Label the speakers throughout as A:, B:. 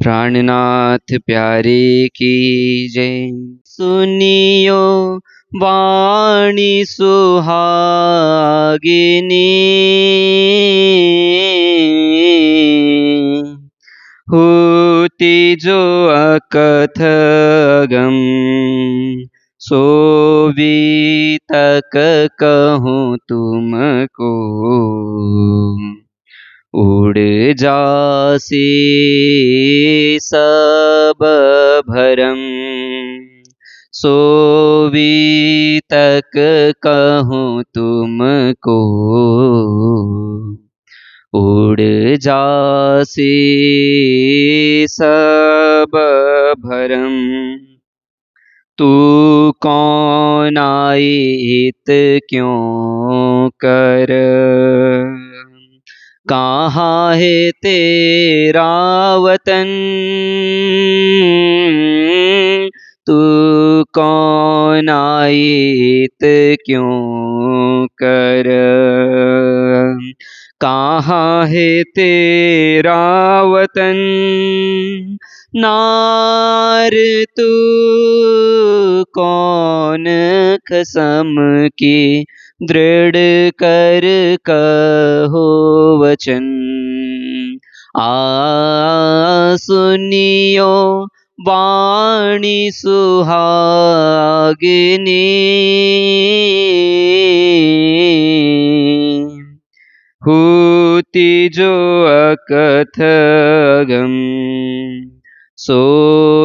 A: प्राणनाथ प्यारे की जय। सुनियो वाणी सुहागिनी, होती जो अकथ अगम, सो भी तक कहूँ तुमको, उड़ जासी सब भरम, सो भी तक कहूँ तुमको, उड़ जासी सब भरम। तू कौन आई इत क्यों कर, कहाँ है तेरा वतन, तू कौन आई इत क्यों कर, कहाँ है तेरा वतन। नार तू कौन कसम की दृढ़ कर कहो वचन, सुनियो वाणी सुहागिनी, होती जो अकथ अगम, सो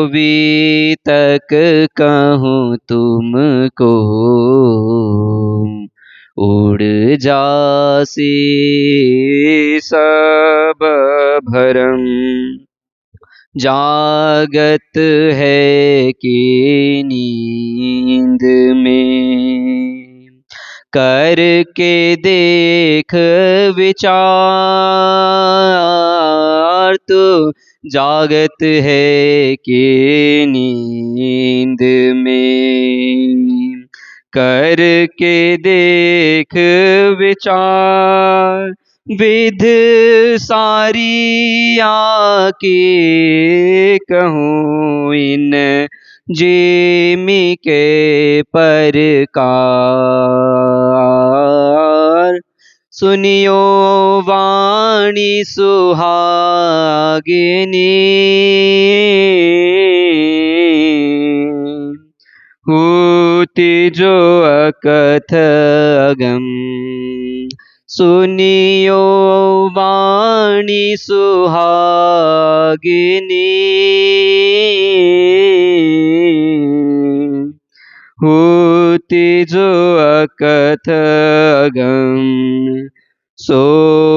A: भी तक कहूँ तुमको, उड़ जासी सब भरम। जागत है कि नींद में, करके देख विचार, तो जागत है कि नींद में, करके देख विचार। विध सारी आके कहूँ इन जेमी के परकार, सुनियो वाणी सुहागिनी, होती जो अकथ अगम, सुनियो वाणी सुहागिनी, होती जो अकथ अगम, सो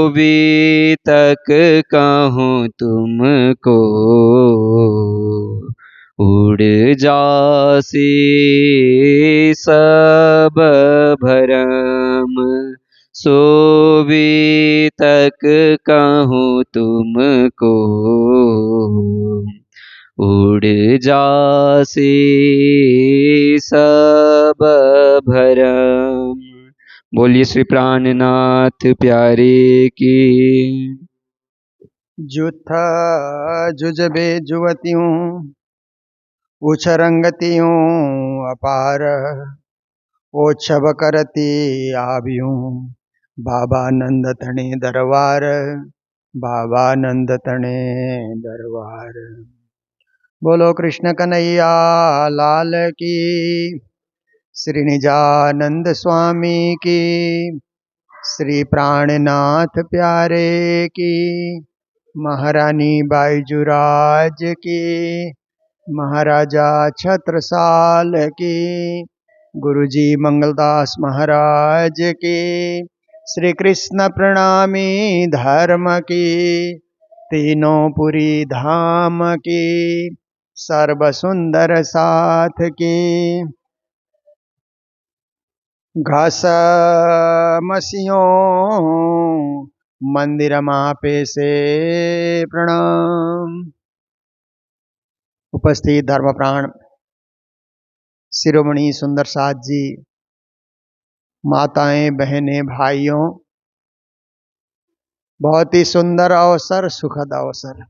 A: भी तक कहूँ तुमको, उड़ जासी सब भरम, सो भी तक कहूँ तुमको, उड़ जासी सब भरम। बोलिए श्री प्राणनाथ प्यारे की।
B: जुथा जुजबे जुवतियों, उछरंगतियों अपार, ओछब करती आबियों, बाबा नंद तणे दरबार, बाबा नंद तणे दरबार। बोलो कृष्ण कन्हैया लाल की, श्री निजानंद स्वामी की, श्री प्राणनाथ प्यारे की, महारानी बाईजुराज की, महाराजा छत्रसाल की, गुरुजी मंगलदास महाराज की, श्री कृष्ण प्रणामी धर्म की, तीनों पुरी धाम की, सर्व सुंदर साथ की। घास मसियों मंदिर मापे से प्रणाम। उपस्थित धर्म प्राण शिरोमणि सुंदर साथ जी, माताएं बहनें भाइयों, बहुत ही सुंदर अवसर, सुखद अवसर।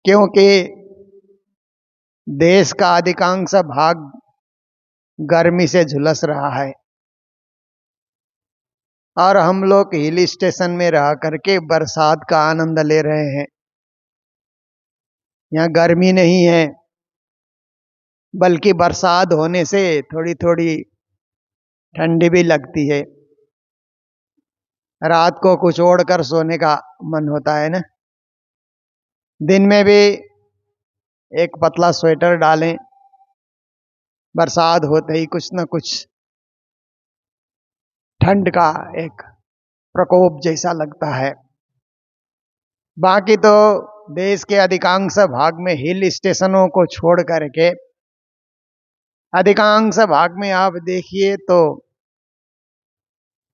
B: क्योंकि देश का अधिकांश भाग गर्मी से झुलस रहा है और हम लोग हिल स्टेशन में रह करके बरसात का आनंद ले रहे हैं। यहाँ गर्मी नहीं है, बल्कि बरसात होने से थोड़ी थोड़ी ठंडी भी लगती है। रात को कुछ ओढ़ कर सोने का मन होता है ना। दिन में भी एक पतला स्वेटर डालें, बरसात होते ही कुछ न कुछ ठंड का एक प्रकोप जैसा लगता है। बाकी तो देश के अधिकांश भाग में हिल स्टेशनों को छोड़ करके अधिकांश भाग में आप देखिए तो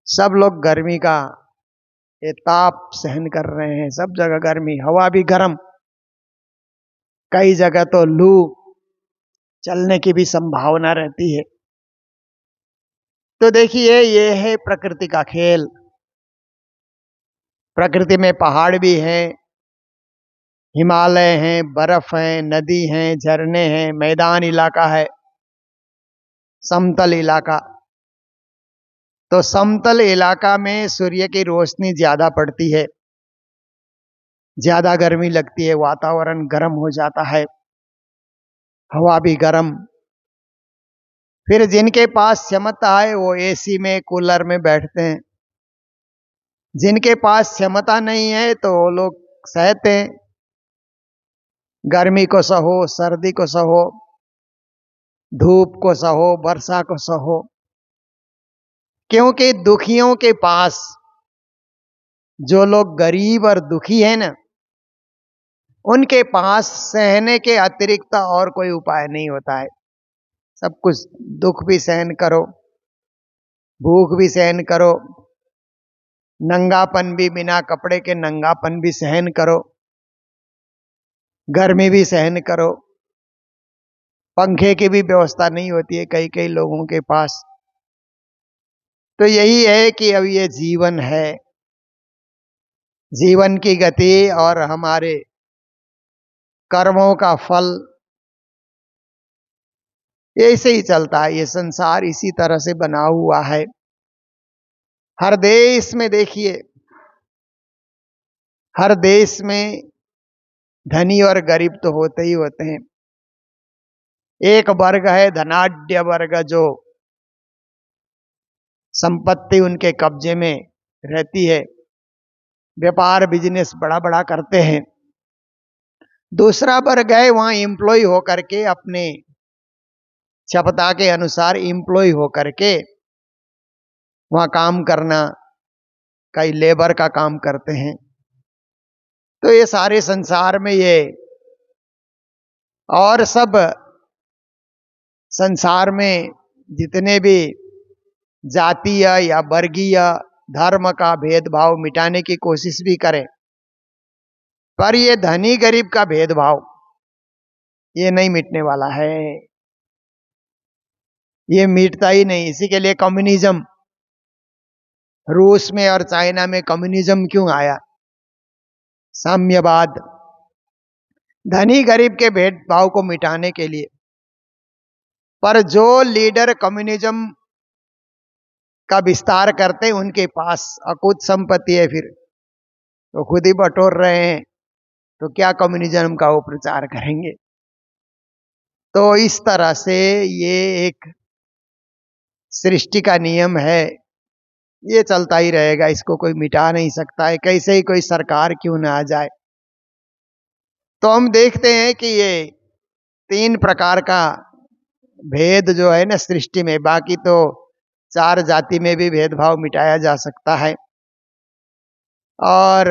B: सब लोग गर्मी का ये ताप सहन कर रहे हैं। सब जगह गर्मी, हवा भी गर्म, कई जगह तो लू चलने की भी संभावना रहती है। तो देखिए, ये है प्रकृति का खेल। प्रकृति में पहाड़ भी हैं, हिमालय हैं, बर्फ है, नदी हैं, झरने हैं, मैदान इलाका है, समतल इलाका। तो समतल इलाका में सूर्य की रोशनी ज्यादा पड़ती है, ज्यादा गर्मी लगती है, वातावरण गर्म हो जाता है, हवा भी गर्म। फिर जिनके पास क्षमता है वो एसी में, कूलर में बैठते हैं। जिनके पास क्षमता नहीं है तो वो लोग सहते हैं, गर्मी को सहो, सर्दी को सहो, धूप को सहो, वर्षा को सहो। क्योंकि दुखियों के पास, जो लोग गरीब और दुखी है ना, उनके पास सहने के अतिरिक्त और कोई उपाय नहीं होता है। सब कुछ, दुख भी सहन करो, भूख भी सहन करो, नंगापन भी, बिना कपड़े के नंगापन भी सहन करो, गर्मी भी सहन करो। पंखे की भी व्यवस्था नहीं होती है कई कई लोगों के पास। तो यही है कि अब ये जीवन है, जीवन की गति और हमारे कर्मों का फल ऐसे ही चलता है। ये संसार इसी तरह से बना हुआ है। हर देश में देखिए, हर देश में धनी और गरीब तो होते ही होते हैं। एक वर्ग है धनाढ्य वर्ग, जो संपत्ति उनके कब्जे में रहती है, व्यापार बिजनेस बड़ा बड़ा करते हैं। दूसरा वर्ग है वहां एम्प्लॉय होकर के, अपने क्षमता के अनुसार एम्प्लॉय होकर के वहां काम करना, कई लेबर का काम करते हैं। तो ये सारे संसार में ये, और सब संसार में जितने भी जातीय या वर्गीय धर्म का भेदभाव मिटाने की कोशिश भी करें, पर ये धनी गरीब का भेदभाव ये नहीं मिटने वाला है, ये मिटता ही नहीं। इसी के लिए कम्युनिज्म, रूस में और चाइना में कम्युनिज्म क्यों आया? साम्यवाद, धनी गरीब के भेदभाव को मिटाने के लिए। पर जो लीडर कम्युनिज्म का विस्तार करते हैं, उनके पास अकूत संपत्ति है, फिर तो खुद ही बटोर रहे हैं, तो क्या कम्युनिज्म का वो प्रचार करेंगे? तो इस तरह से ये एक सृष्टि का नियम है, ये चलता ही रहेगा, इसको कोई मिटा नहीं सकता है, कैसे ही कोई सरकार क्यों ना आ जाए। तो हम देखते हैं कि ये 3 प्रकार का भेद जो है ना सृष्टि में, बाकी तो 4 जाति में भी भेदभाव मिटाया जा सकता है। और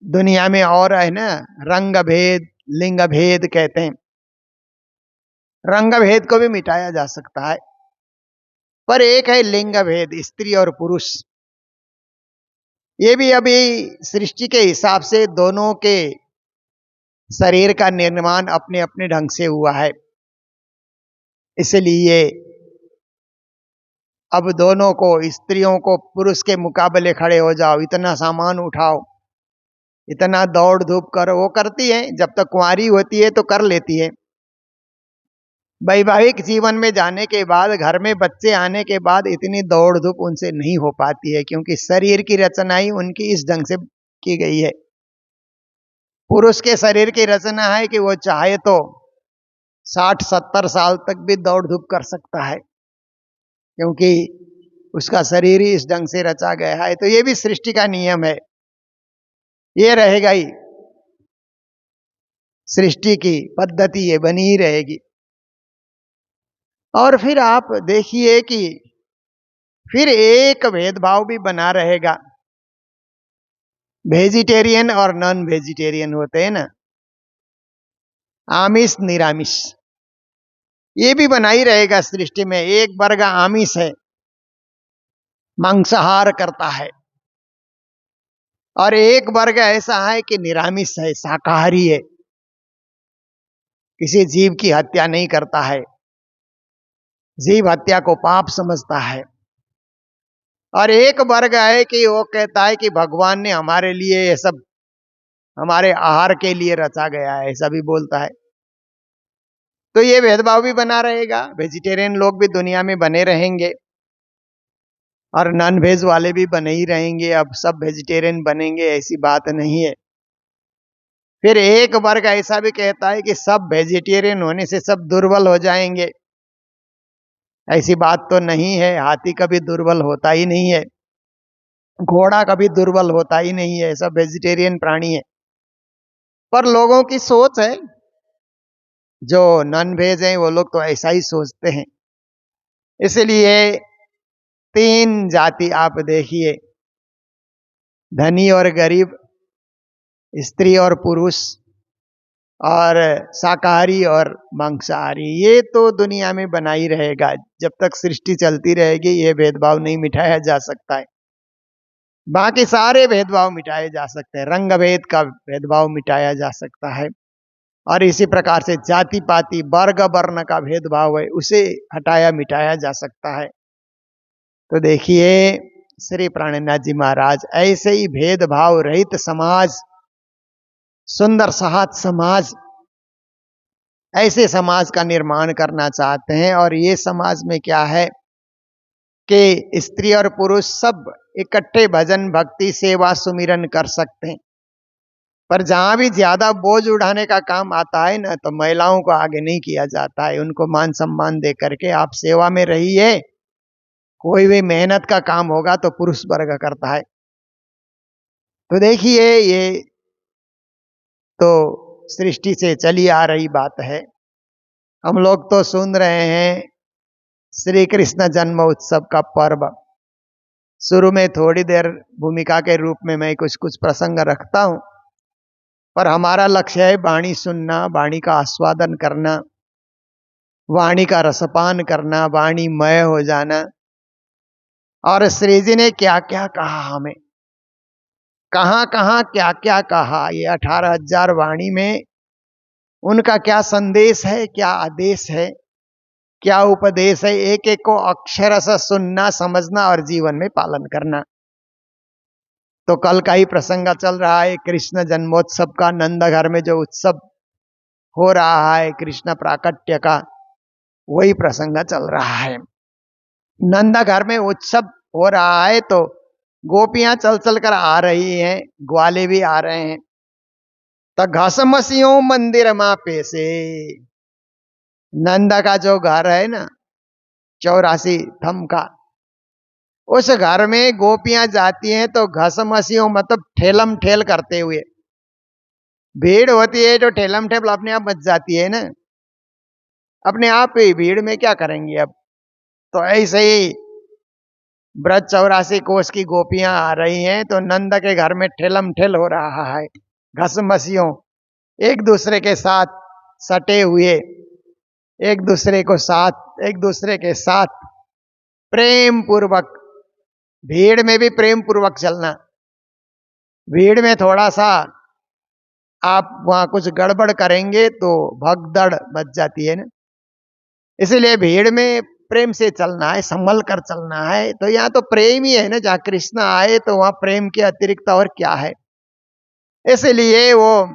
B: दुनिया में और है ना, रंग भेद, लिंग भेद कहते हैं, रंग भेद को भी मिटाया जा सकता है। पर एक है लिंग भेद, स्त्री और पुरुष। ये भी अभी सृष्टि के हिसाब से दोनों के शरीर का निर्माण अपने अपने ढंग से हुआ है, इसलिए अब दोनों को, स्त्रियों को पुरुष के मुकाबले खड़े हो जाओ, इतना सामान उठाओ, इतना दौड़ धूप कर वो करती है, जब तक कुंवारी होती है तो कर लेती है। वैवाहिक जीवन में जाने के बाद, घर में बच्चे आने के बाद इतनी दौड़ धूप उनसे नहीं हो पाती है, क्योंकि शरीर की रचना ही उनकी इस ढंग से की गई है। पुरुष के शरीर की रचना है कि वो चाहे तो 60-70 साल तक भी दौड़ धूप कर सकता है, क्योंकि उसका शरीर ही इस ढंग से रचा गया है। तो ये भी सृष्टि का नियम है, ये रहेगा ही, सृष्टि की पद्धति ये बनी ही रहेगी। और फिर आप देखिए कि फिर एक भेदभाव भी बना रहेगा। वेजिटेरियन और नॉन वेजिटेरियन होते हैं ना, आमिष निरामिष, ये भी बना ही रहेगा सृष्टि में। एक वर्ग आमिष है, मांसाहार करता है, और एक वर्ग ऐसा है कि निरामिष है, शाकाहारी है, किसी जीव की हत्या नहीं करता है, जीव हत्या को पाप समझता है। और एक वर्ग है कि वो कहता है कि भगवान ने हमारे लिए ये सब हमारे आहार के लिए रचा गया है, ऐसा भी बोलता है। तो ये भेदभाव भी बना रहेगा। वेजिटेरियन लोग भी दुनिया में बने रहेंगे और नॉन वेज वाले भी बने ही रहेंगे। अब सब वेजिटेरियन बनेंगे ऐसी बात नहीं है। फिर एक वर्ग ऐसा भी कहता है कि सब वेजिटेरियन होने से सब दुर्बल हो जाएंगे। ऐसी बात तो नहीं है, हाथी कभी दुर्बल होता ही नहीं है, घोड़ा कभी दुर्बल होता ही नहीं है, सब वेजिटेरियन प्राणी है। पर लोगों की सोच है, जो नॉन वेज हैं वो लोग तो ऐसा ही सोचते हैं। इसलिए 3 जाति आप देखिए, धनी और गरीब, स्त्री और पुरुष, और शाकाहारी और मांसाहारी, ये तो दुनिया में बना ही रहेगा। जब तक सृष्टि चलती रहेगी ये भेदभाव नहीं मिटाया जा सकता है। बाकी सारे भेदभाव मिटाए जा सकते हैं, रंग भेद का भेदभाव मिटाया जा सकता है, और इसी प्रकार से जाति पाति वर्ग वर्ण का भेदभाव है उसे हटाया मिटाया जा सकता है। तो देखिए श्री प्राणनाथ जी महाराज ऐसे ही भेदभाव रहित समाज, सुंदर सहज समाज, ऐसे समाज का निर्माण करना चाहते हैं। और ये समाज में क्या है कि स्त्री और पुरुष सब इकट्ठे भजन भक्ति सेवा सुमिरन कर सकते हैं। पर जहां भी ज्यादा बोझ उठाने का काम आता है ना, तो महिलाओं को आगे नहीं किया जाता है। उनको मान सम्मान दे करके आप सेवा में रहिए। कोई भी मेहनत का काम होगा तो पुरुष वर्ग करता है। तो देखिए ये तो सृष्टि से चली आ रही बात है। हम लोग तो सुन रहे हैं श्री कृष्ण जन्म उत्सव का पर्व। शुरू में थोड़ी देर भूमिका के रूप में मैं कुछ कुछ प्रसंग रखता हूं, पर हमारा लक्ष्य है वाणी सुनना, वाणी का आस्वादन करना, वाणी का रसपान करना, वाणी मय हो जाना। और श्री जी ने क्या क्या कहा, हमें कहां कहां क्या क्या कहा, ये 18,000 वाणी में उनका क्या संदेश है, क्या आदेश है, क्या उपदेश है, एक एक को अक्षर से सुनना, समझना और जीवन में पालन करना। तो कल का ही प्रसंग चल रहा है कृष्ण जन्मोत्सव का, नंदघर में जो उत्सव हो रहा है कृष्ण प्राकट्य का, वही प्रसंग चल रहा है। नंदघर में उत्सव हो रहा है तो गोपियां चल चल कर आ रही हैं, ग्वाले भी आ रहे हैं। तो घसमसियों मंदिर मापे से, नंदा का जो घर है ना 84 थम का, उस घर में गोपियां जाती हैं तो घसमसियों मतलब ठेलम ठेल करते हुए, भीड़ होती है तो ठेलम ठेल अपने आप मच जाती है ना, अपने आप ही भीड़ में क्या करेंगी अब। तो ऐसे ही ब्रज 84 कोस की गोपियां आ रही हैं तो नंद के घर में ठेलम ठेल हो रहा है। घसमसियों एक दूसरे के साथ सटे हुए, एक दूसरे के साथ प्रेम पूर्वक, भीड़ में भी प्रेम पूर्वक चलना। भीड़ में थोड़ा सा आप वहां कुछ गड़बड़ करेंगे तो भगदड़ मच जाती है ना, इसलिए भीड़ में प्रेम से चलना है, संभल कर चलना है। तो यहाँ तो प्रेम ही है ना, जहाँ कृष्ण आए तो वहां प्रेम के अतिरिक्त और क्या है। इसलिए वो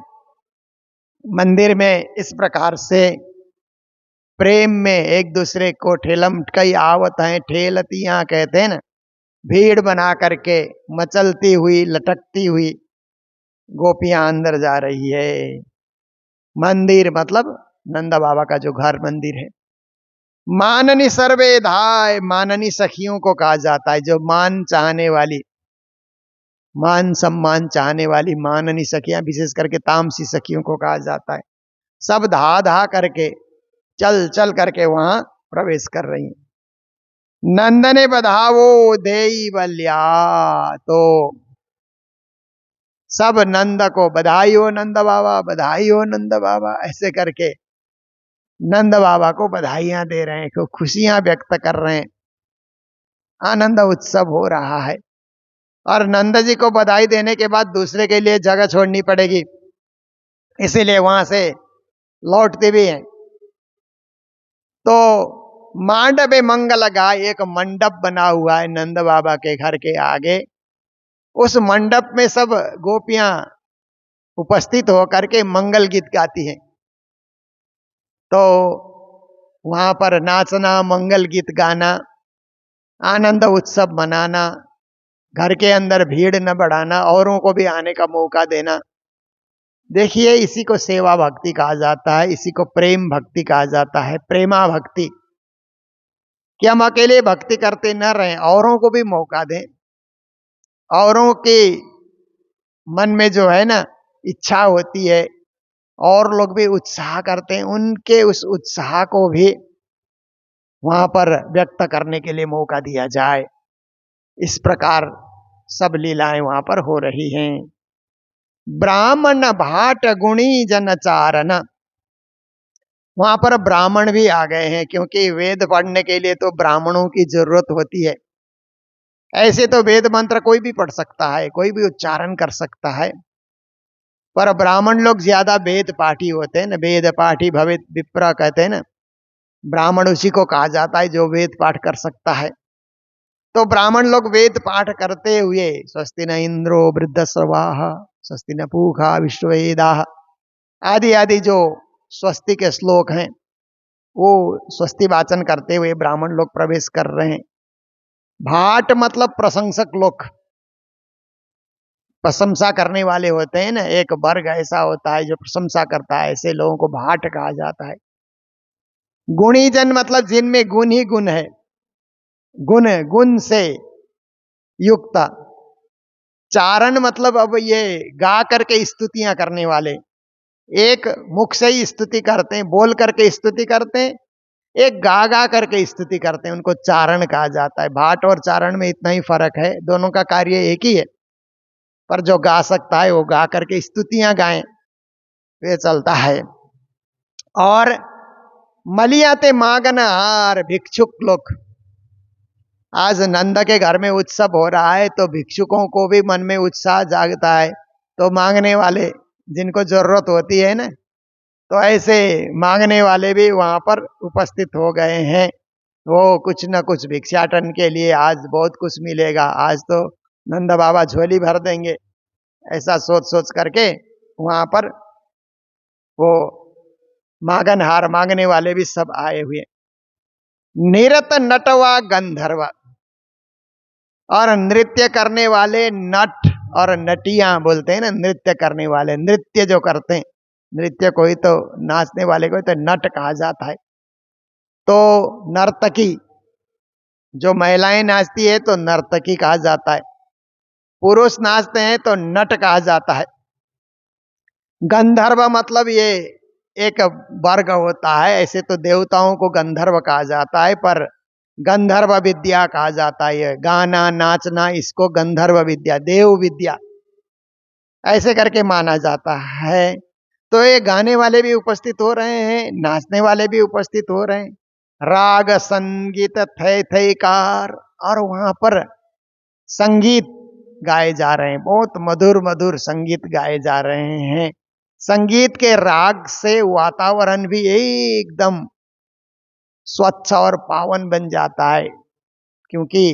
B: मंदिर में इस प्रकार से प्रेम में एक दूसरे को ठेलम कई आवत हैं, ठेलतियां कहते हैं ना, भीड़ बना करके मचलती हुई लटकती हुई गोपियां अंदर जा रही है। मंदिर मतलब नंदा बाबा का जो घर मंदिर है। माननी सर्वे धाय, माननी सखियों को कहा जाता है, जो मान चाहने वाली, मान सम्मान चाहने वाली माननी सखियां, विशेष करके तामसी सखियों को कहा जाता है। सब धा धा करके चल चल करके वहां प्रवेश कर रही हैं। नंदने बधावो देई बल्या, तो सब नंद को बधाई हो नंद बाबा, बधाई हो नंद बाबा, ऐसे करके नंद बाबा को बधाइयां दे रहे हैं, खुशियां व्यक्त कर रहे हैं, आनंद उत्सव हो रहा है। और नंद जी को बधाई देने के बाद दूसरे के लिए जगह छोड़नी पड़ेगी, इसीलिए वहां से लौटते भी हैं। तो मांडवे मंगल गाय, एक मंडप बना हुआ है नंद बाबा के घर के आगे। उस मंडप में सब गोपियां उपस्थित होकर के मंगल गीत गाती हैं। तो वहां पर नाचना, मंगल गीत गाना, आनंद उत्सव मनाना, घर के अंदर भीड़ न बढ़ाना, औरों को भी आने का मौका देना। देखिए, इसी को सेवा भक्ति कहा जाता है, इसी को प्रेम भक्ति कहा जाता है, प्रेमा भक्ति। कि हम अकेले भक्ति करते न रहें, औरों को भी मौका दें, औरों के मन में जो है ना इच्छा होती है, और लोग भी उत्साह करते हैं, उनके उस उत्साह को भी वहां पर व्यक्त करने के लिए मौका दिया जाए। इस प्रकार सब लीलाएं वहां पर हो रही हैं। ब्राह्मण भाट गुणी जन चारण, वहां पर ब्राह्मण भी आ गए हैं, क्योंकि वेद पढ़ने के लिए तो ब्राह्मणों की जरूरत होती है। ऐसे तो वेद मंत्र कोई भी पढ़ सकता है, कोई भी उच्चारण कर सकता है, पर ब्राह्मण लोग ज्यादा वेद पाठी होते हैं ना, वेद पाठी भवेत विप्र कहते हैं ना, ब्राह्मण उसी को कहा जाता है जो वेद पाठ कर सकता है। तो ब्राह्मण लोग वेद पाठ करते हुए स्वस्ति न इंद्रो वृद्धस्रवाः स्वस्ति न पूषा विश्ववेदाः आदि आदि जो स्वस्ति के श्लोक हैं, वो स्वस्ति वाचन करते हुए ब्राह्मण लोग प्रवेश कर रहे हैं। भाट मतलब प्रशंसक लोग, प्रशंसा करने वाले होते हैं ना, एक वर्ग ऐसा होता है जो प्रशंसा करता है, ऐसे लोगों को भाट कहा जाता है। गुणी जन मतलब जिनमें गुण ही गुण है, गुण गुण से युक्त। चारण मतलब अब ये गा करके स्तुतियां करने वाले, एक मुख से ही स्तुति करते हैं, बोल करके स्तुति करते हैं, एक गा गा करके स्तुति करते हैं, उनको चारण कहा जाता है। भाट और चारण में इतना ही फर्क है, दोनों का कार्य एक ही है, पर जो गा सकता है वो गा करके स्तुतियां गाएं, ये चलता है। और मलियाते मागन हार, भिक्षुक लोग, आज नंद के घर में उत्सव हो रहा है, तो भिक्षुकों को भी मन में उत्साह जागता है, तो मांगने वाले जिनको जरूरत होती है ना, तो ऐसे मांगने वाले भी वहां पर उपस्थित हो गए हैं। वो कुछ न कुछ भिक्षाटन के लिए, आज बहुत कुछ मिलेगा, आज तो नंद बाबा झोली भर देंगे, ऐसा सोच सोच करके वहां पर वो मांगनहार मांगने वाले भी सब आए हुए। निरत नटवा गंधर्व, और नृत्य करने वाले नट और नटियां बोलते हैं ना, नृत्य करने वाले, नृत्य जो करते हैं, नृत्य कोई तो नाचने वाले को तो नट कहा जाता है। तो नर्तकी, जो महिलाएं नाचती है तो नर्तकी कहा जाता है, पुरुष नाचते हैं तो नट कहा जाता है। गंधर्व मतलब ये एक वर्ग होता है, ऐसे तो देवताओं को गंधर्व कहा जाता है, पर गंधर्व विद्या कहा जाता है, ये गाना नाचना, इसको गंधर्व विद्या, देव विद्या ऐसे करके माना जाता है। तो ये गाने वाले भी उपस्थित हो रहे हैं, नाचने वाले भी उपस्थित हो रहे हैं, राग संगीत थे थेकार, और वहां पर संगीत गाए जा रहे हैं, बहुत मधुर मधुर संगीत गाए जा रहे हैं। संगीत के राग से वातावरण भी एकदम स्वच्छ और पावन बन जाता है, क्योंकि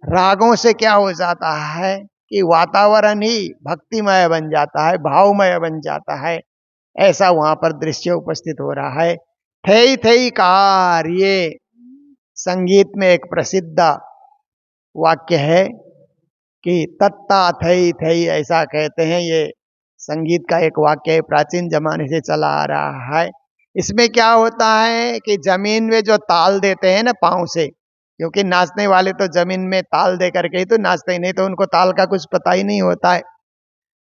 B: रागों से क्या हो जाता है कि वातावरण ही भक्तिमय बन जाता है, भावमय बन जाता है। ऐसा वहां पर दृश्य उपस्थित हो रहा है। थई थई कार, ये संगीत में एक प्रसिद्ध वाक्य है कि तत्ता थई थई, ऐसा कहते हैं। ये संगीत का एक वाक्य है, प्राचीन जमाने से चला आ रहा है। इसमें क्या होता है कि जमीन में जो ताल देते हैं ना पांव से, क्योंकि नाचने वाले तो जमीन में ताल दे करके ही तो नाचते ही, नहीं तो उनको ताल का कुछ पता ही नहीं होता है।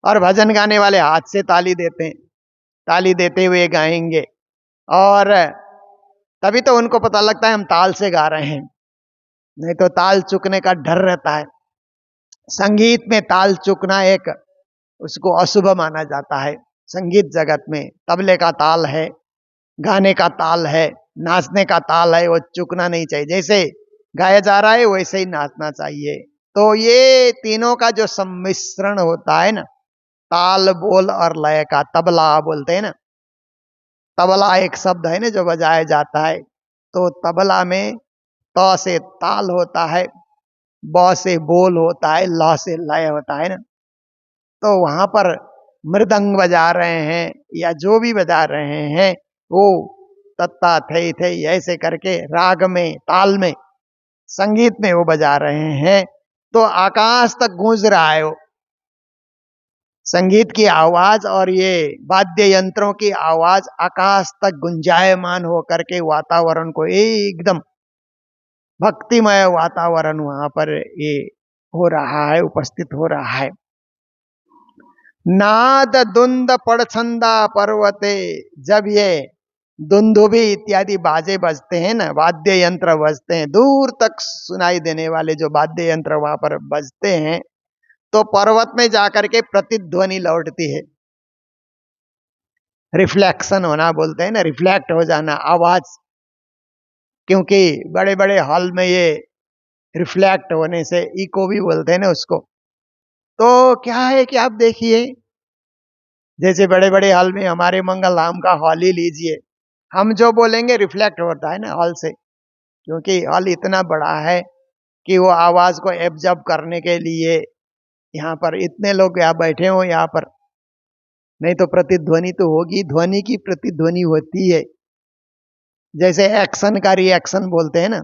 B: और भजन गाने वाले हाथ से ताली देते हैं, ताली देते हुए गाएंगे, और तभी तो उनको पता लगता है हम ताल से गा रहे हैं, नहीं तो ताल चुकने का डर रहता है। संगीत में ताल चुकना एक उसको अशुभ माना जाता है। संगीत जगत में तबले का ताल है, गाने का ताल है, नाचने का ताल है, वो चुकना नहीं चाहिए। जैसे गाया जा रहा है वैसे ही नाचना चाहिए। तो ये तीनों का जो सम्मिश्रण होता है ना, ताल, बोल और लय का, तबला बोलते हैं ना। तबला एक शब्द है ना जो बजाया जाता है। तो तबला में त से ताल होता है, ब से बोल होता है, ल से लय होता है ना। तो वहां पर मृदंग बजा रहे हैं या जो भी बजा रहे हैं, वो तत्ता थे ऐसे करके राग में, ताल में, संगीत में वो बजा रहे हैं। तो आकाश तक गूंज रहा है वो संगीत की आवाज, और ये वाद्य यंत्रों की आवाज आकाश तक गुंजायमान होकर के वातावरण को एकदम भक्तिमय वातावरण वहां पर ये हो रहा है, उपस्थित हो रहा है। नाद दुंद पड़छंदा पर्वते, जब ये दुंदुभी इत्यादि बाजे बजते हैं ना, वाद्य यंत्र बजते हैं, दूर तक सुनाई देने वाले जो वाद्य यंत्र वहां पर बजते हैं, तो पर्वत में जाकर के प्रतिध्वनि लौटती है। रिफ्लेक्शन होना बोलते हैं ना, रिफ्लेक्ट हो जाना आवाज, क्योंकि बड़े बड़े हॉल में ये रिफ्लेक्ट होने से इको भी बोलते हैं ना उसको। तो क्या है कि आप देखिए, जैसे बड़े बड़े हॉल में, हमारे मंगल धाम का हॉल ही लीजिए, हम जो बोलेंगे रिफ्लेक्ट होता है ना हॉल से, क्योंकि हॉल इतना बड़ा है कि वो आवाज को एब्जॉर्ब करने के लिए यहाँ पर इतने लोग यहाँ बैठे हो यहाँ पर, नहीं तो प्रतिध्वनि तो होगी, ध्वनि की प्रतिध्वनि होती है। जैसे एक्शन का रिएक्शन बोलते हैं ना,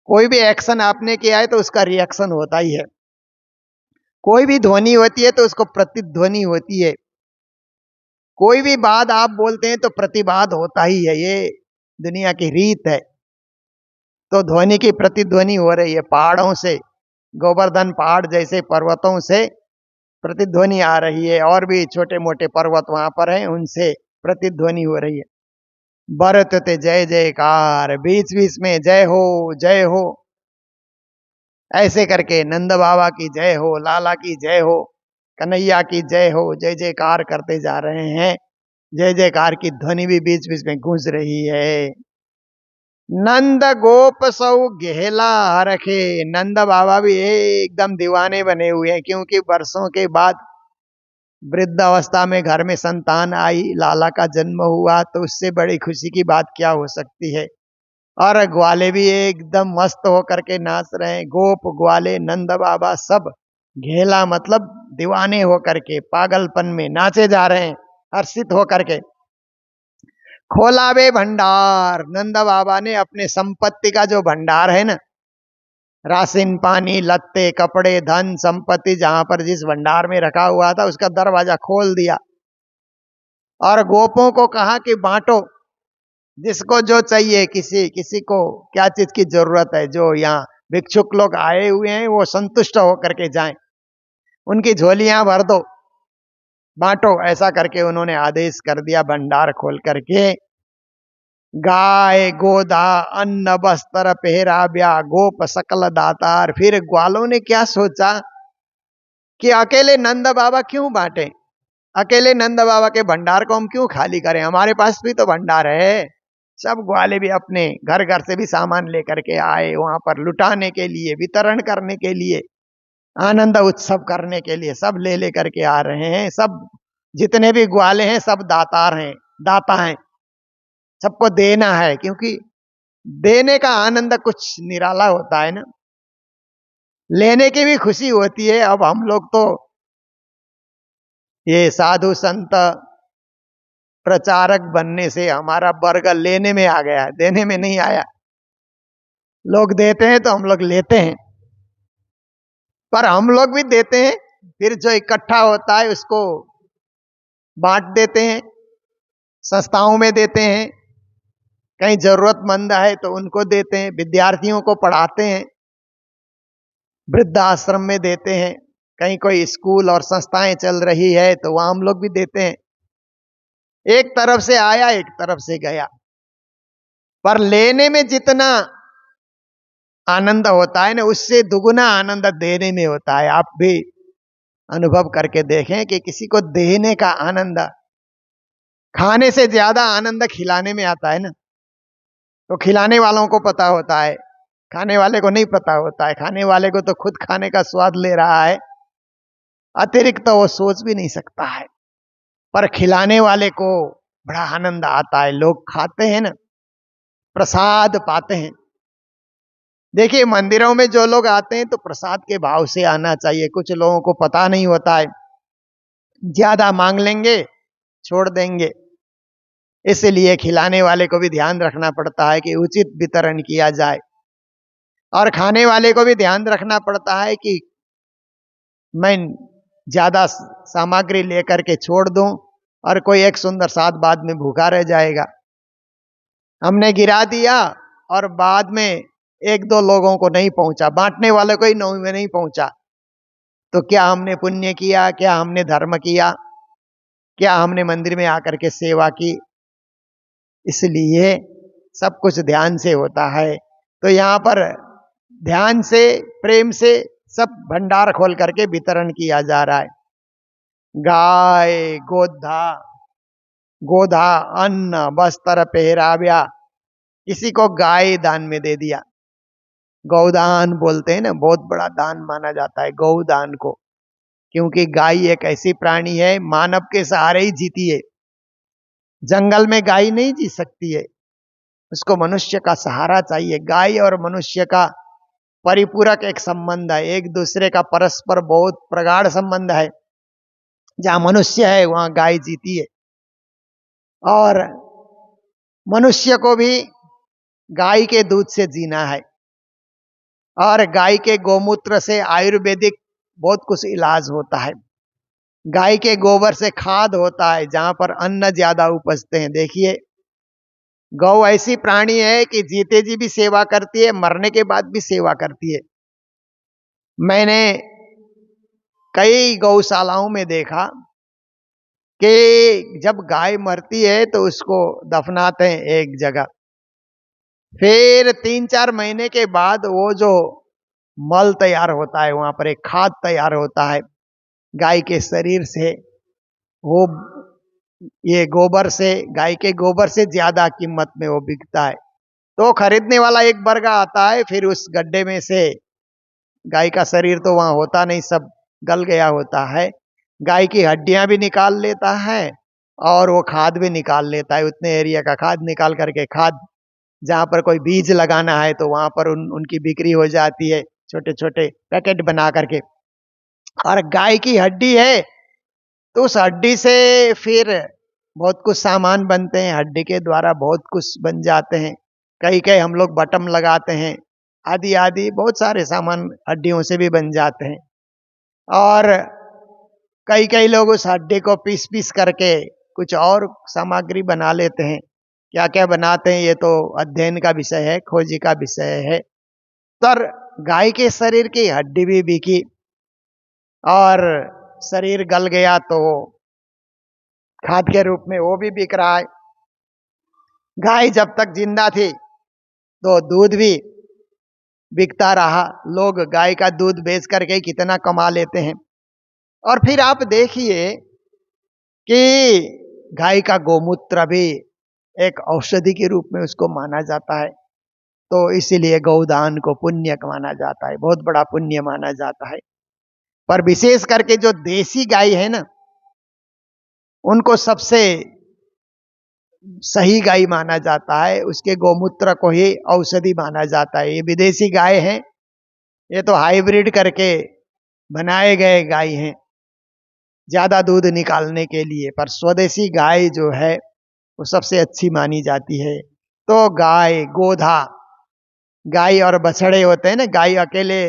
B: कोई भी एक्शन आपने किया है तो उसका रिएक्शन होता ही है। कोई भी ध्वनि होती है तो उसको प्रतिध्वनि होती है। कोई भी बात आप बोलते हैं तो प्रतिबाद होता ही है, ये दुनिया की रीत है। तो ध्वनि की प्रतिध्वनि हो रही है पहाड़ों से, गोवर्धन पहाड़ जैसे पर्वतों से प्रतिध्वनि आ रही है, और भी छोटे मोटे पर्वत वहां पर हैं, उनसे प्रतिध्वनि हो रही है। बरतते जय जयकार, बीच बीच में जय हो ऐसे करके नंद बाबा की जय हो, लाला की जय हो, कन्हैया की जय हो, जय जयकार करते जा रहे हैं। जय जयकार की ध्वनि भी बीच बीच में गूंज रही है। नंद गोप सौ गेहला रखे, नंद बाबा भी एकदम दीवाने बने हुए हैं, क्योंकि वर्षों के बाद वृद्ध अवस्था में घर में संतान आई, लाला का जन्म हुआ, तो उससे बड़ी खुशी की बात क्या हो सकती है। और ग्वाले भी एकदम मस्त होकर के नाच रहे हैं, गोप ग्वाले नंद बाबा सब घेला मतलब दीवाने होकर के पागलपन में नाचे जा रहे हैं, हर्षित होकर के। खोलावे भंडार, नंद बाबा ने अपने संपत्ति का जो भंडार है ना, राशन पानी लत्ते कपड़े धन संपत्ति, जहां पर जिस भंडार में रखा हुआ था उसका दरवाजा खोल दिया, और गोपों को कहा कि बांटो, जिसको जो चाहिए, किसी किसी को क्या चीज की जरूरत है, जो यहाँ भिक्षुक लोग आए हुए हैं वो संतुष्ट होकर के जाएं, उनकी झोलियां भर दो, बांटो, ऐसा करके उन्होंने आदेश कर दिया भंडार खोल करके। गाय गोदा अन्न वस्त्र पहराव्या गोप सकल दातार। फिर ग्वालों ने क्या सोचा कि अकेले नंद बाबा क्यों बांटे, अकेले नंद बाबा के भंडार को हम क्यों खाली करें, हमारे पास भी तो भंडार है। सब ग्वाले भी अपने घर घर से भी सामान लेकर के आए, वहां पर लुटाने के लिए, वितरण करने के लिए, आनंद उत्सव करने के लिए सब ले लेकर के आ रहे हैं। सब जितने भी ग्वाले हैं सब दातार हैं, दाता हैं, सबको देना है, क्योंकि देने का आनंद कुछ निराला होता है ना। लेने की भी खुशी होती है। अब हम लोग तो ये साधु संत प्रचारक बनने से हमारा वर्ग लेने में आ गया, देने में नहीं आया। लोग देते हैं तो हम लोग लेते हैं, पर हम लोग भी देते हैं, फिर जो इकट्ठा होता है उसको बांट देते हैं, संस्थाओं में देते हैं, कहीं जरूरतमंद है तो उनको देते हैं, विद्यार्थियों को पढ़ाते हैं, वृद्धाश्रम में देते हैं, कहीं कोई स्कूल और संस्थाएं चल रही है तो वहां हम लोग भी देते हैं। एक तरफ से आया, एक तरफ से गया। पर लेने में जितना आनंद होता है ना, उससे दुगुना आनंद देने में होता है। आप भी अनुभव करके देखें कि किसी को देने का आनंद खाने से ज्यादा आनंद खिलाने में आता है ना। तो खिलाने वालों को पता होता है, खाने वाले को नहीं पता होता है। खाने वाले को तो खुद खाने का स्वाद ले रहा है, अतिरिक्त तो वो सोच भी नहीं सकता है। पर खिलाने वाले को बड़ा आनंद आता है। लोग खाते हैं ना, प्रसाद पाते हैं। देखिए, मंदिरों में जो लोग आते हैं तो प्रसाद के भाव से आना चाहिए। कुछ लोगों को पता नहीं होता है, ज्यादा मांग लेंगे, छोड़ देंगे। इसलिए खिलाने वाले को भी ध्यान रखना पड़ता है कि उचित वितरण किया जाए, और खाने वाले को भी ध्यान रखना पड़ता है कि मैं ज्यादा सामग्री लेकर के छोड़ दूं और कोई एक सुंदर साथ बाद में भूखा रह जाएगा। हमने गिरा दिया और बाद में एक दो लोगों को नहीं पहुंचा, बांटने वाले को ही नहीं पहुंचा, तो क्या हमने पुण्य किया? क्या हमने धर्म किया? क्या हमने मंदिर में आकर के सेवा की? इसलिए सब कुछ ध्यान से होता है। तो यहाँ पर ध्यान से, प्रेम से सब भंडार खोल करके वितरण किया जा रहा है। गाय, गोधा, गोधा, अन्न, वस्त्र, पहराव्या, किसी को गाय दान में दे दिया। गौदान बोलते हैं ना, बहुत बड़ा दान माना जाता है गौदान को, क्योंकि गाय एक ऐसी प्राणी है मानव के सहारे ही जीती है। जंगल में गाय नहीं जी सकती है, उसको मनुष्य का सहारा चाहिए। गाय और मनुष्य का परिपूरक एक संबंध है, एक दूसरे का परस्पर बहुत प्रगाढ़ संबंध है। जहां मनुष्य है वहां गाय जीती है। और मनुष्य को भी गाय के दूध से जीना है, और गाय के गोमूत्र से आयुर्वेदिक बहुत कुछ इलाज होता है। गाय के गोबर से खाद होता है, जहां पर अन्न ज्यादा उपजते हैं। देखिए, गौ ऐसी प्राणी है कि जीते जी भी सेवा करती है, मरने के बाद भी सेवा करती है। मैंने कई गौशालाओं में देखा कि जब गाय मरती है तो उसको दफनाते हैं एक जगह, फिर 3-4 महीने के बाद वो जो मल तैयार होता है, वहां पर एक खाद तैयार होता है गाय के शरीर से। वो ये गोबर से, गाय के गोबर से ज्यादा कीमत में वो बिकता है। तो खरीदने वाला एक वर्ग आता है, फिर उस गड्ढे में से गाय का शरीर तो वहां होता नहीं, सब गल गया होता है, गाय की हड्डियां भी निकाल लेता है और वो खाद भी निकाल लेता है। उतने एरिया का खाद निकाल करके, खाद जहां पर कोई बीज लगाना है तो वहां पर उनकी बिक्री हो जाती है, छोटे छोटे पैकेट बना करके। और गाय की हड्डी है तो उस हड्डी से फिर बहुत कुछ सामान बनते हैं, हड्डी के द्वारा बहुत कुछ बन जाते हैं। कई कई हम लोग बटम लगाते हैं, आदि आदि बहुत सारे सामान हड्डियों से भी बन जाते हैं। और कई कई लोग उस हड्डी को पीस पीस करके कुछ और सामग्री बना लेते हैं। क्या क्या बनाते हैं ये तो अध्ययन का विषय है, खोजी का विषय है। पर गाय के शरीर की हड्डी भी बिकी और शरीर गल गया तो खाद के रूप में वो भी बिक रहा है। गाय जब तक जिंदा थी तो दूध भी बिकता रहा। लोग गाय का दूध बेच करके कितना कमा लेते हैं। और फिर आप देखिए कि गाय का गोमूत्र भी एक औषधि के रूप में उसको माना जाता है। तो इसीलिए गौदान को पुण्य माना जाता है, बहुत बड़ा पुण्य माना जाता है। पर विशेष करके जो देसी गाय है ना, उनको सबसे सही गाय माना जाता है, उसके गोमूत्र को ही औषधि माना जाता है। ये विदेशी गाय है, ये तो हाइब्रिड करके बनाए गए गाय हैं ज्यादा दूध निकालने के लिए, पर स्वदेशी गाय जो है वो सबसे अच्छी मानी जाती है। तो गाय, गोधा, गाय और बछड़े होते हैं ना, गाय अकेले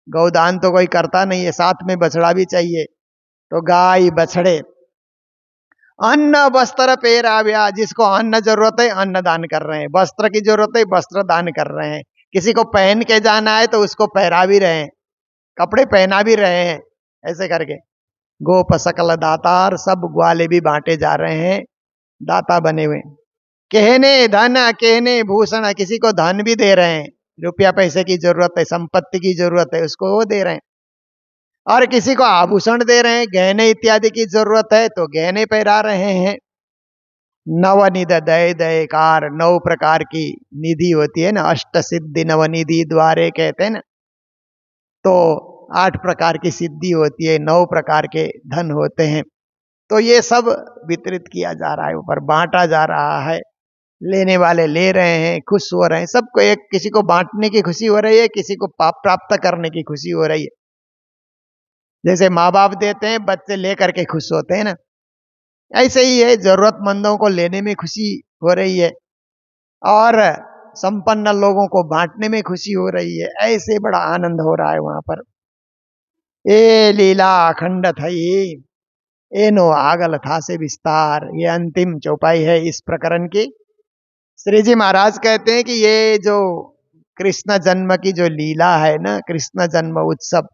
B: गौदान तो कोई करता नहीं है, साथ में बछड़ा भी चाहिए। तो गाय, बछड़े, अन्न वस्त्र पेराव्या, जिसको अन्न जरूरत है अन्न दान कर रहे हैं, वस्त्र की जरूरत है वस्त्र दान कर रहे हैं, किसी को पहन के जाना है तो उसको पहरा भी रहे हैं, कपड़े पहना भी रहे हैं, ऐसे करके गोप सकल दातार, सब ग्वाले भी बांटे जा रहे हैं, दाता बने हुए। कहने धन, कहने भूषण, किसी को धन भी दे रहे हैं, रुपया पैसे की जरूरत है, संपत्ति की जरूरत है, उसको वो दे रहे हैं। और किसी को आभूषण दे रहे हैं, गहने इत्यादि की जरूरत है तो गहने पहरा रहे हैं। नवनिध दय दयकार, 9 प्रकार की निधि होती है ना, अष्ट सिद्धि नवनिधि द्वारे कहते हैं ना, तो 8 प्रकार की सिद्धि होती है, 9 प्रकार के धन होते हैं। तो ये सब वितरित किया जा रहा है, ऊपर बांटा जा रहा है, लेने वाले ले रहे हैं, खुश हो रहे हैं, सबको एक, किसी को बांटने की खुशी हो रही है, किसी को प्राप्त करने की खुशी हो रही है। जैसे माँ बाप देते हैं, बच्चे लेकर के खुश होते हैं ना, ऐसे ही है, जरूरतमंदों को लेने में खुशी हो रही है और संपन्न लोगों को बांटने में खुशी हो रही है, ऐसे बड़ा आनंद हो रहा है वहां पर। ए लीला अखंड थई, एनो आगल था से विस्तार, ये अंतिम चौपाई है इस प्रकरण की। श्री जी महाराज कहते हैं कि ये जो कृष्ण जन्म की जो लीला है ना, कृष्ण जन्म उत्सव,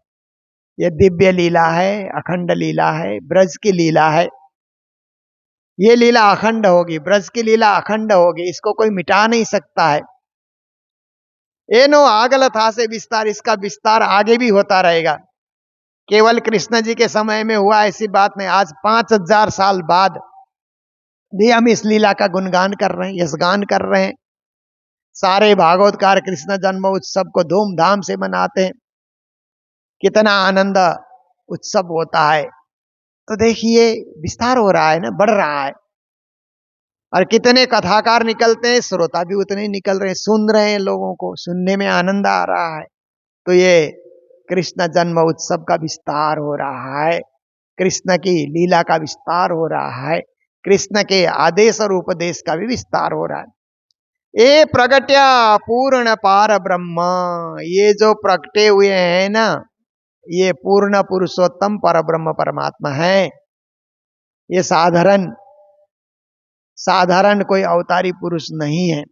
B: ये दिव्य लीला है, अखंड लीला है, ब्रज की लीला है। ये लीला अखंड होगी, ब्रज की लीला अखंड होगी, इसको कोई मिटा नहीं सकता है। एनो आगल था से विस्तार, इसका विस्तार आगे भी होता रहेगा। केवल कृष्ण जी के समय में हुआ ऐसी बात नहीं, आज 5000 साल बाद भी हम इस लीला का गुणगान कर रहे हैं, यशगान कर रहे हैं। सारे भागवतकार कृष्ण जन्म उत्सव को धूमधाम से मनाते हैं, कितना आनंद उत्सव होता है। तो देखिए विस्तार हो रहा है ना, बढ़ रहा है, और कितने कथाकार निकलते हैं, श्रोता भी उतने ही निकल रहे हैं, सुन रहे हैं, लोगों को सुनने में आनंद आ रहा है। तो ये कृष्ण जन्म उत्सव का विस्तार हो रहा है, कृष्ण की लीला का विस्तार हो रहा है, कृष्ण के आदेश और उपदेश का भी विस्तार हो रहा है। ये प्रगट्या पूर्ण पार ब्रह्म, ये जो प्रगटे हुए हैं ना, ये पूर्ण पुरुषोत्तम पर ब्रह्म परमात्मा है। ये साधारण कोई अवतारी पुरुष नहीं है।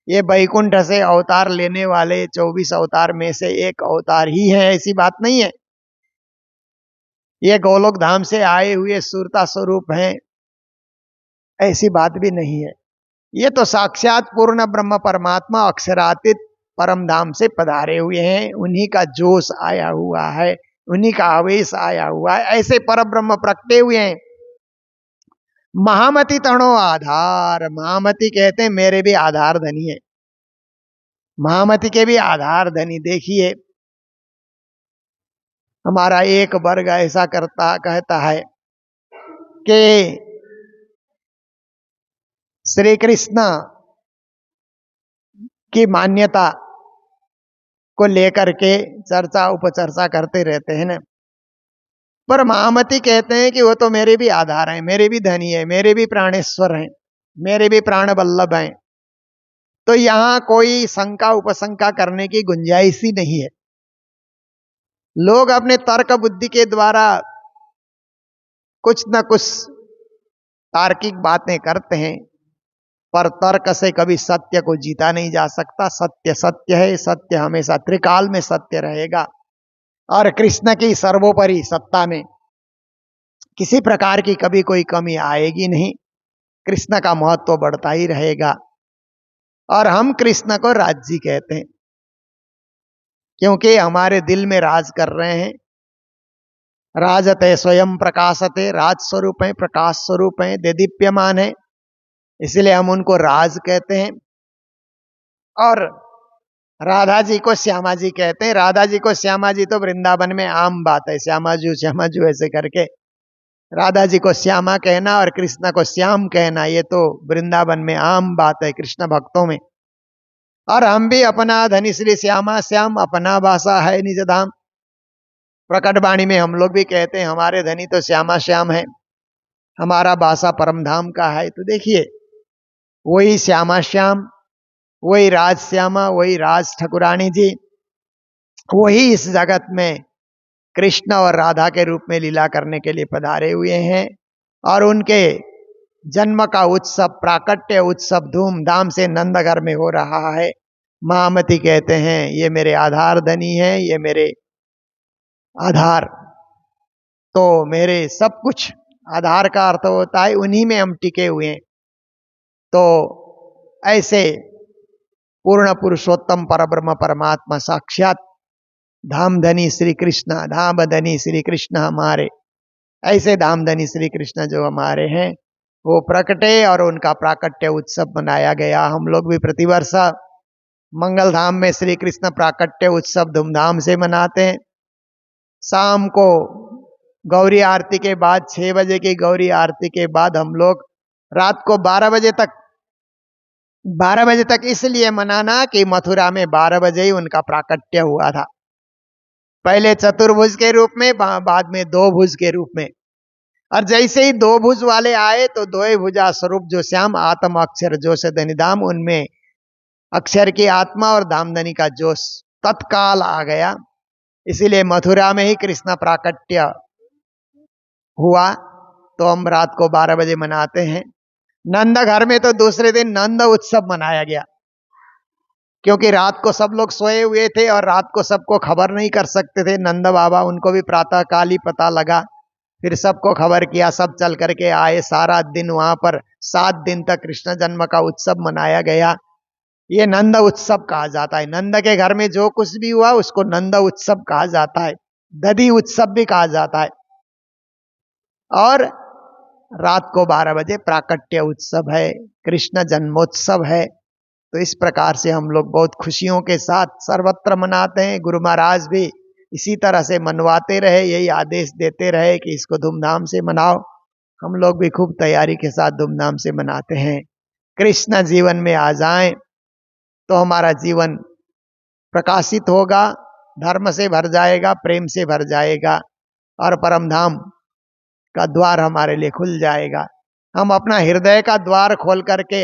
B: ये बैकुंठ से अवतार लेने वाले 24 अवतार में से एक अवतार ही है, ऐसी बात नहीं है। ये गोलोक धाम से आए हुए सुरता स्वरूप हैं, ऐसी बात भी नहीं है। ये तो साक्षात पूर्ण ब्रह्म परमात्मा अक्षरातीत परम धाम से पधारे हुए हैं, उन्हीं का जोश आया हुआ है, उन्हीं का आवेश आया हुआ है, ऐसे पर ब्रह्म प्रकटे हुए हैं। महामति तणो आधार, महामति कहते हैं मेरे भी आधार धनी है, महामति के भी आधार धनी। देखिए हमारा एक वर्ग ऐसा कहता है कि श्री कृष्ण की मान्यता को लेकर के चर्चा उपचर्चा करते रहते हैं ना, पर महामति कहते हैं कि वो तो मेरे भी आधार हैं, मेरे भी धनी है, मेरे भी प्राणेश्वर हैं, मेरे भी प्राण वल्लभ हैं। तो यहां कोई शंका उपशंका करने की गुंजाइश ही नहीं है। लोग अपने तर्क बुद्धि के द्वारा कुछ न कुछ तार्किक बातें करते हैं, पर तर्क से कभी सत्य को जीता नहीं जा सकता। सत्य सत्य है, सत्य हमेशा त्रिकाल में सत्य रहेगा, और कृष्ण की सर्वोपरि सत्ता में किसी प्रकार की कभी कोई कमी आएगी नहीं, कृष्ण का महत्व बढ़ता ही रहेगा। और हम कृष्ण को राज जी कहते हैं, क्योंकि हमारे दिल में राज कर रहे हैं। राजते स्वयं प्रकाशते, राज स्वरूप है, प्रकाश स्वरूप है, देदीप्यमान है, इसलिए हम उनको राज कहते हैं। और राधा जी को श्यामा जी कहते हैं। राधा जी को श्यामा जी तो वृंदावन में आम बात है, श्यामा जू ऐसे करके राधा जी को श्यामा कहना और कृष्ण को श्याम कहना, ये तो वृंदावन में आम बात है कृष्ण भक्तों में। और हम भी अपना धनी श्री श्यामा श्याम अपना भाषा है निज धाम। प्रकट वाणी में हम लोग भी कहते हैं हमारे धनी तो श्यामा श्याम है, हमारा भाषा परम धाम का है। तो देखिए वही श्यामा श्याम, वही राज श्यामा, वही राज ठकुरानी जी, वही इस जगत में कृष्ण और राधा के रूप में लीला करने के लिए पधारे हुए हैं। और उनके जन्म का उत्सव, प्राकट्य उत्सव धूमधाम से नंदघर में हो रहा है। महामती कहते हैं ये मेरे आधार धनी है, ये मेरे आधार, तो मेरे सब कुछ। आधार का अर्थ होता है उन्हीं में हम टिके हुए हैं। तो ऐसे पूर्ण पुरुषोत्तम परब्रह्म परमात्मा साक्षात धामधनी श्री कृष्ण, धामधनी श्री कृष्ण हमारे, ऐसे धामधनी श्री कृष्ण जो हमारे हैं वो प्रकटे और उनका प्राकट्य उत्सव मनाया गया। हम लोग भी प्रतिवर्ष मंगल धाम में श्री कृष्ण प्राकट्य उत्सव धूमधाम से मनाते हैं। शाम को गौरी आरती के बाद, 6 बजे की गौरी आरती के बाद हम लोग रात को 12 बजे तक, 12 बजे तक इसलिए मनाना कि मथुरा में 12 बजे ही उनका प्राकट्य हुआ था। पहले चतुर्भुज के रूप में, बाद में 2 भुज के रूप में। और जैसे ही 2 भुज वाले आए तो 2 भुजा स्वरूप जो श्याम आत्म अक्षर जोश धनिधाम, उनमें अक्षर की आत्मा और धामधनी का जोश तत्काल आ गया। इसीलिए मथुरा में ही कृष्ण प्राकट्य हुआ तो हम रात को 12 बजे मनाते हैं। नंद घर में तो दूसरे दिन नंद उत्सव मनाया गया, क्योंकि रात को सब लोग सोए हुए थे और रात को सबको खबर नहीं कर सकते थे। नंद बाबा, उनको भी प्रातः काल ही पता लगा, फिर सबको खबर किया, सब चल करके आए। सारा दिन वहां पर 7 दिन तक कृष्ण जन्म का उत्सव मनाया गया। ये नंद उत्सव कहा जाता है। नंद के घर में जो कुछ भी हुआ उसको नंद उत्सव कहा जाता है, दधि उत्सव भी कहा जाता है। और रात को 12 बजे प्राकट्य उत्सव है, कृष्ण जन्मोत्सव है। तो इस प्रकार से हम लोग बहुत खुशियों के साथ सर्वत्र मनाते हैं। गुरु महाराज भी इसी तरह से मनवाते रहे, यही आदेश देते रहे कि इसको धूमधाम से मनाओ। हम लोग भी खूब तैयारी के साथ धूमधाम से मनाते हैं। कृष्ण जीवन में आ जाएं तो हमारा जीवन प्रकाशित होगा, धर्म से भर जाएगा, प्रेम से भर जाएगा और परम धाम का द्वार हमारे लिए खुल जाएगा। हम अपना हृदय का द्वार खोल करके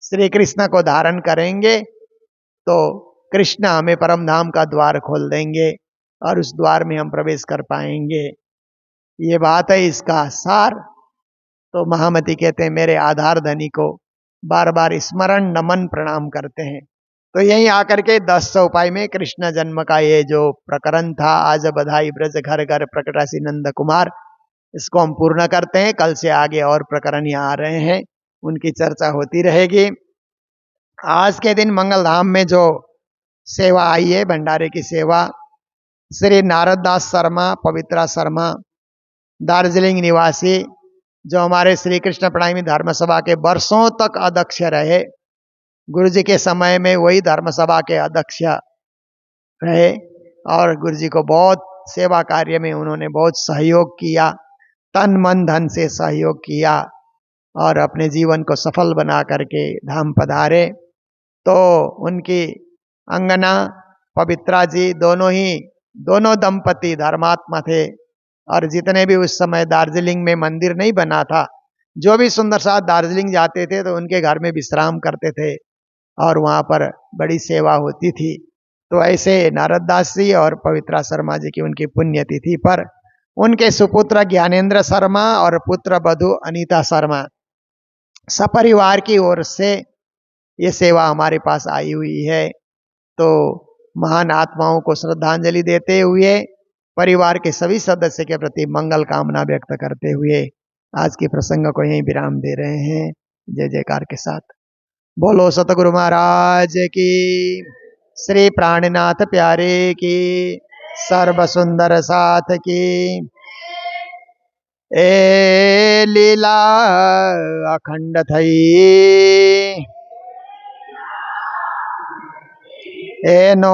B: श्री कृष्ण को धारण करेंगे तो कृष्ण हमें परम धाम का द्वार खोल देंगे और उस द्वार में हम प्रवेश कर पाएंगे। ये बात है इसका सार। तो महामती कहते हैं मेरे आधार धनी को बार बार स्मरण नमन प्रणाम करते हैं। तो यहीं आकर के 10 चौपाई में कृष्ण जन्म का ये जो प्रकरण था, आज बधाई ब्रज घर घर प्रकटासी नंद कुमार, इसको हम पूर्ण करते हैं। कल से आगे और प्रकरण यहाँ आ रहे हैं, उनकी चर्चा होती रहेगी। आज के दिन मंगल धाम में जो सेवा आई है, भंडारे की सेवा, श्री नारद दास शर्मा, पवित्रा शर्मा, दार्जिलिंग निवासी, जो हमारे श्री कृष्ण प्रणयमी धर्म सभा के वर्षों तक अध्यक्ष रहे। गुरु जी के समय में वही धर्म सभा के अध्यक्ष रहे और गुरु जी को बहुत सेवा कार्य में उन्होंने बहुत सहयोग किया, तन मन धन से सहयोग किया और अपने जीवन को सफल बना करके धाम पधारे। तो उनकी अंगना पवित्रा जी, दोनों दंपति धर्मात्मा थे। और जितने भी उस समय दार्जिलिंग में मंदिर नहीं बना था, जो भी सुंदर साथ दार्जिलिंग जाते थे तो उनके घर में विश्राम करते थे और वहाँ पर बड़ी सेवा होती थी। तो ऐसे नारद दास जी और पवित्रा शर्मा जी की उनकी पुण्यतिथि पर उनके सुपुत्र ज्ञानेंद्र शर्मा और पुत्र वधु अनीता शर्मा सपरिवार की ओर से ये सेवा हमारे पास आई हुई है। तो महान आत्माओं को श्रद्धांजलि देते हुए, परिवार के सभी सदस्य के प्रति मंगल कामना व्यक्त करते हुए आज के प्रसंग को यहीं विराम दे रहे हैं। जय जयकार के साथ बोलो सतगुरु महाराज की, श्री प्राणनाथ प्यारे की, सर्व सुंदर साथ की। ए लीला अखंड थई, एनो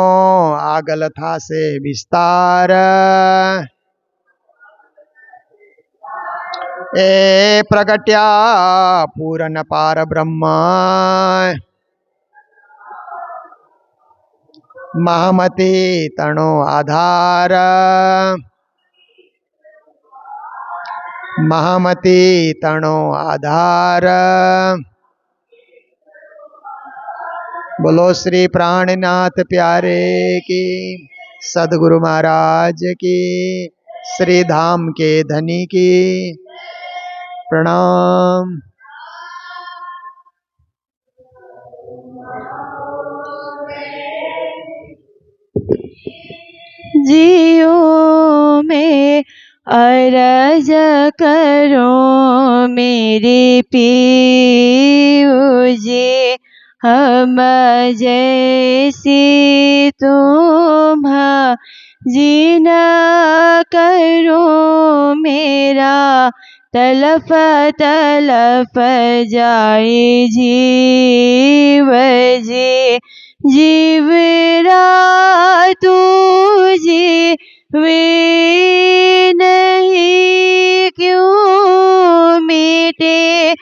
B: आगल था से विस्तार, ए प्रगट्या पूरन पार ब्रह्म, महामती तणो आधार, महामती तणो आधार। बोलो श्री प्राणनाथ प्यारे की, सदगुरु महाराज की, श्री धाम के धनी की प्रणाम।
C: जियो में अरज करो मेरे पीऊ जी, हम जैसी तुम जीन करो मेरा, तलफ तलफ जाए जीव जी। जीवरा तुझे वे नहीं क्यों मिटे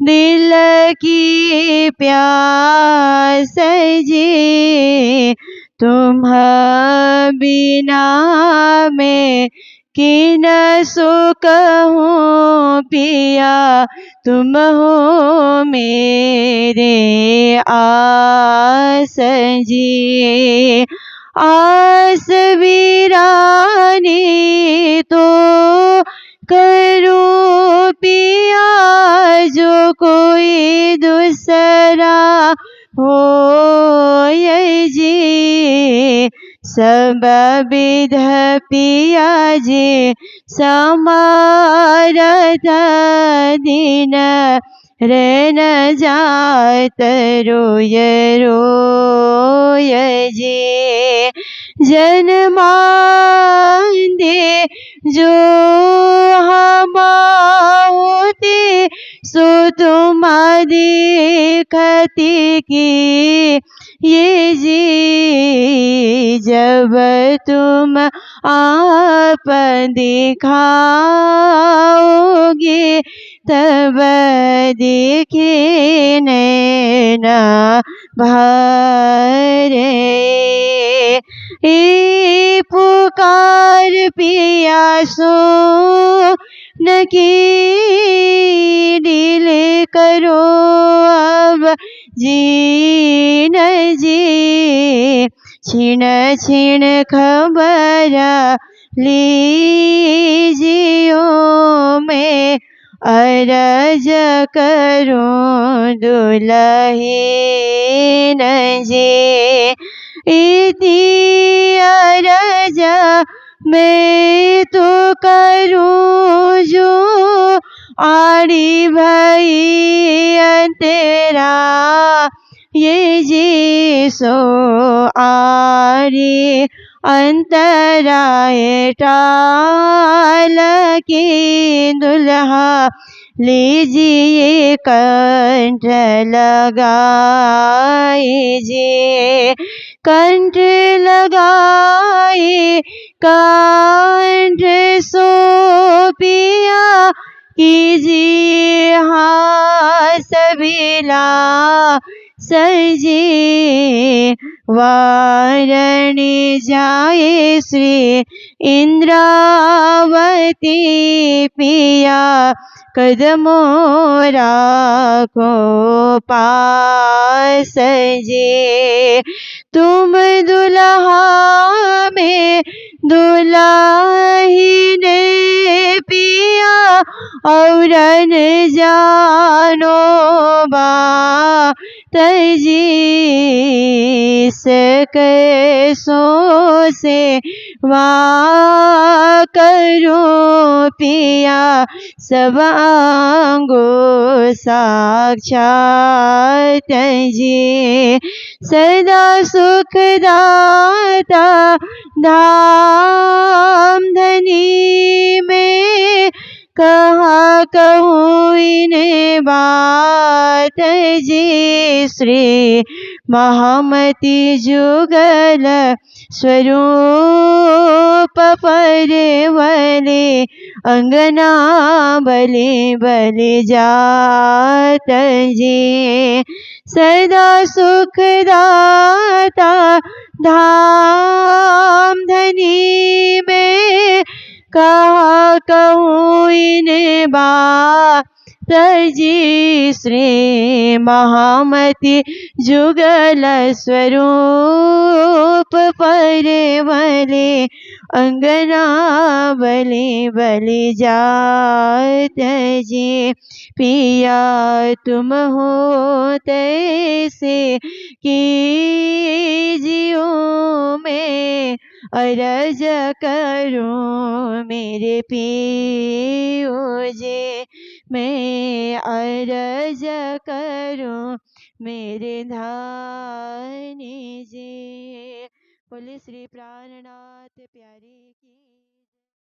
C: दिल की प्यास जी, तुम बिना में किन सुख हूँ पिया, तुम हो मेरे आस जी। आस वीरानी तो करो पिया, जो कोई दूसरा हो जी। सब विध पिया जी समारथ दिन, रहन जात रोय रोय जी। जन्मांदे जो हम होते, सो तुम देखती की ये जी। जब तुम आप दिखाओगे, तब देखे नैना भरे। ए पुकार पिया सो न की दिल करो अब जी न जी। छिण छिण खबर लीजियो में, अरज करूं दुल्हीन जी। इति अरज मैं तो करूं जो, आड़ी भई अंतेरा ये जी। सो आरी अंतराय टाल की दुल्हा, लीजिए कंठ लगाइए। कंठ लगाए कंठ सो पिया, कीजिए हास बिला सजी। वारणी जाए श्री इंद्रावती पिया, कदमों राखो पास जी। तुम दुल्हा में दुल्हीन पिया, और न जानो बात जी। कैसों से वाह करो पिया, सब आंगो साक्षात जी। सदा सुखदाता धाम धनी में, कहा कहूँ इन्हें बात जी। श्री महामती जुगल स्वरूप परवले, अंगना बलि बलि जात जी। सदा सुखदाता धाम धनी में कहा कहूँ इन बात जी श्री महामति जुगल स्वरूप परे भले अंगना बलि बलि जात जी पिया तुम हो तैसे कीजियो में अरज करूं मेरे पियो जे मैं अरज करूं मेरे धानी जी। बोले श्री प्राणनाथ प्यारे की।